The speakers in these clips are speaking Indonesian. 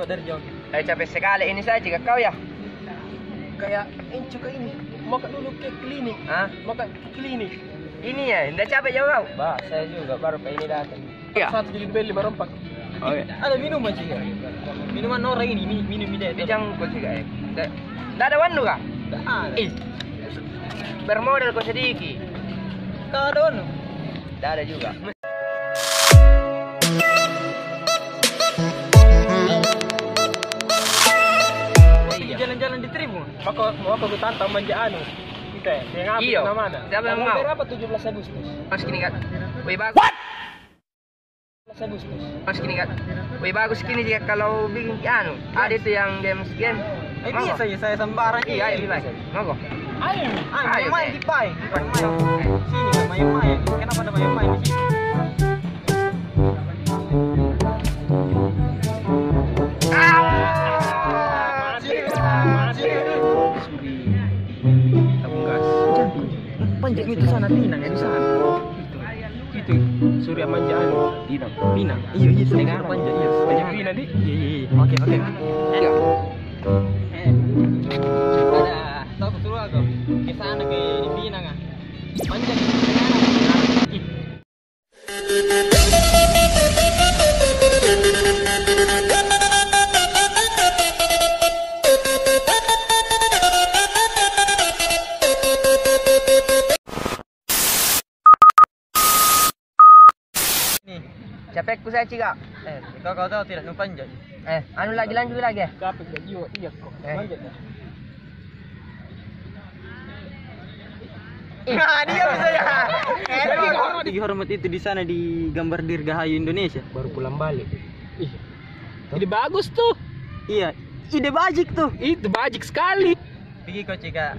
kok dari jauh. Capek sekali ini saja kau ya. Kayak Enco ke ini. Mau ke dulu ke klinik. Hah? Mau ke klinik. Ini ya, enggak capek jauh kau. Bah, saya juga baru ke ini datang. Iya. Satu jadi beli 5 Oh iya. Ada minuman juga. Minuman orang ini, minum ide. Di jangkut juga ya. Enggak ada wandu kah? Enggak ada. Bermodal kau sedikit. Enggak ada wandu. Enggak ada juga. Jalan-jalan di Tribun. Mau aku tantang manja anu. Kita yang apa Iyo. mana? Siapa yang Tanggal mau? berapa 17 Agustus? Mas kini kan. Wih bagus. What? 17 Agustus. Mas kini kan. Wih bagus kini jika kalau bikin anu. Ada itu yang game. Bisa ya saya sembarang. Iya, ayo bilang. Mau Ayo, main di pai. Sini Sini main. Kenapa ada main di sini? Panjang itu sana Pinang ya di sana. Itu Surya Manjaan. Pinang. Iya Surya Panjang. Iya. Panjang Pinang di. Iya. Oke. Iya. Ada tahu suruh aku ke sana ke di Pinang ah. Panjang itu Capekku saya cika. kau tahu tidak nu panjang. Anu lagi lanjut lagi. Capek gak jiwa iya kok. Panjang. Nah, dia bisa ya. Tinggi hormat itu di sana di gambar Dirgahayu Indonesia. Baru pulang balik. Iya. Ide bagus tuh. Iya, ide bajik tuh. Itu bajik sekali. Pergi kok Cika.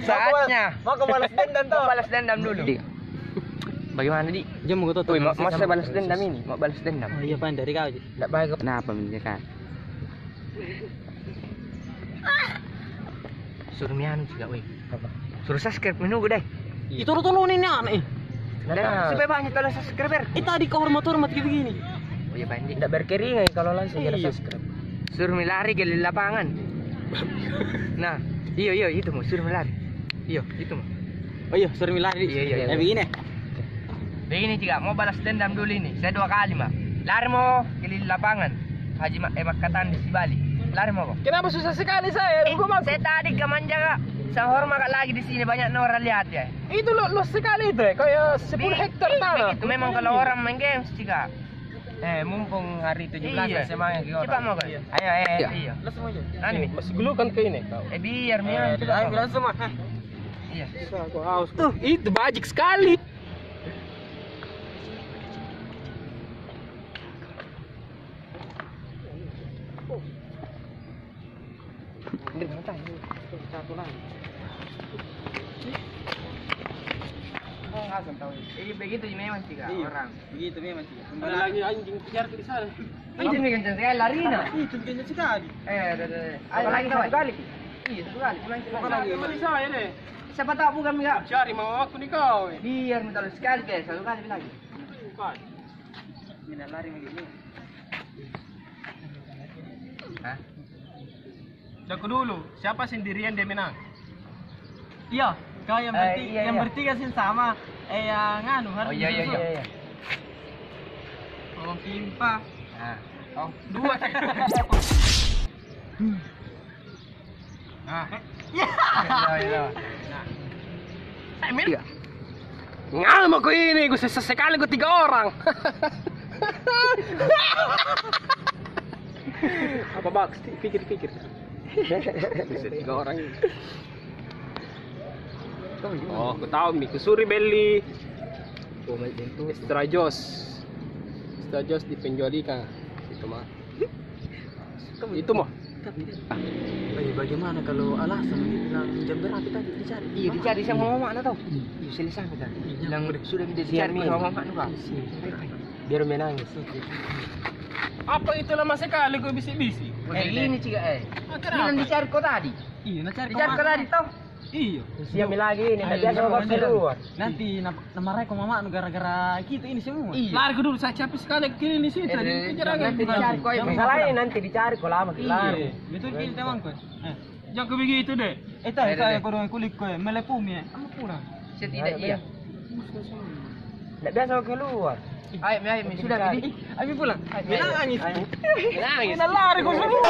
Saatnya. Mau balas dendam tuh. Balas dendam dulu. Bagaimana di? Jam mau tutup. Mau saya balas dendam ini? Mau balas dendam? Oh iya pan dari kau. Enggak baik. Kenapa menjekan? Suruh mian juga weh. Suruh subscribe menunggu deh. Itu tolong ini aneh. Nah, supaya banyak kalau subscriber. Tadi kau hormat kayak begini. Oh iya Bandi. Tidak berkeringat kalau langsung jadi subscribe. Suruh melari ke lapangan. Nah, iya itu mau suruh melari. Iya, itu mau. Oh iya, suruh melari. Iya. Begini. Begini juga mau balas dendam dulu ini. Saya 2 kali, Mbak. Lari mau ke lapangan. Haji Makatan di Bali. Lari mau kok. Kenapa susah sekali saya? Saya tadi ke Manja, Kak. Saya hormat lagi di sini banyak orang lihat ya. Itu luas sekali itu, kayak 10 hektar tanah. Itu memang kalau orang main games, Cika. Mumpung hari 17 Iya. semangat ke orang. Cepat mau kan? Ayo. Iya. Langsung aja. Nani, Masih gelukan ke ini kau. biar Mian. Ayo langsung mah. Iya. Aku haus. Tuh, itu bajik sekali. Satu lagi. Begitu memang Cika orang. Begitu memang sih. Ada lagi anjing kejar di sana. Anjing nih kencang sekali lari nah. Itu kencang sekali. Ada lagi satu kali. Iya, satu kali. Cuma Apa lagi? Teman saya deh. Siapa tahu bukan enggak? Cari mama aku nih kau. Biar minta lu sekali guys, satu kali lagi. Bukan. Mina lari begini. Hah? Jago dulu. Siapa sendirian dia menang? Iya, kau yang bertiga, yang bertiga sih sama. Yang nganu harus. Oh iya. Tolong timpa. Nah, Oh, 2. Nah. iya. Nah. Tiga. Ngalam ako ini, gusto sesekali ko 3 orang. Apa bak? Pikir-pikir. Bisa 3 orang. Oh, aku tahu Mi, kusuri belli. Estrajos di penjual ikan. Itu mah. Itu mah. Bagaimana kalau alasan bilang jam berapa tadi dicari? Iya dicari sama mama anak tau. Iya selesai kita. Yang sudah dicari sama mama anak. Biar menangis. Apa itu lama sekali gue bisik-bisik? Ini ciga Bilang dicari kau tadi. Iya, dicari kau tadi tau. Iya. Siap lagi ini. Nanti biasa kau keluar. Nanti nama ko mama gara-gara kita ini semua. Iya. Lari ke dulu, saya capek sekali kini di situ. Nanti dicari kau. Masalahnya nanti dicari kau lama. Iya. Betul ini teman ko. Jangan begitu deh. Saya perlu kulit ko, melepumi. Apa kurang? Setidak iya. Tidak biasa kau keluar. Ayo, sudah gini. Ayo pulang. Menangis. Menangis. Lari ko semua.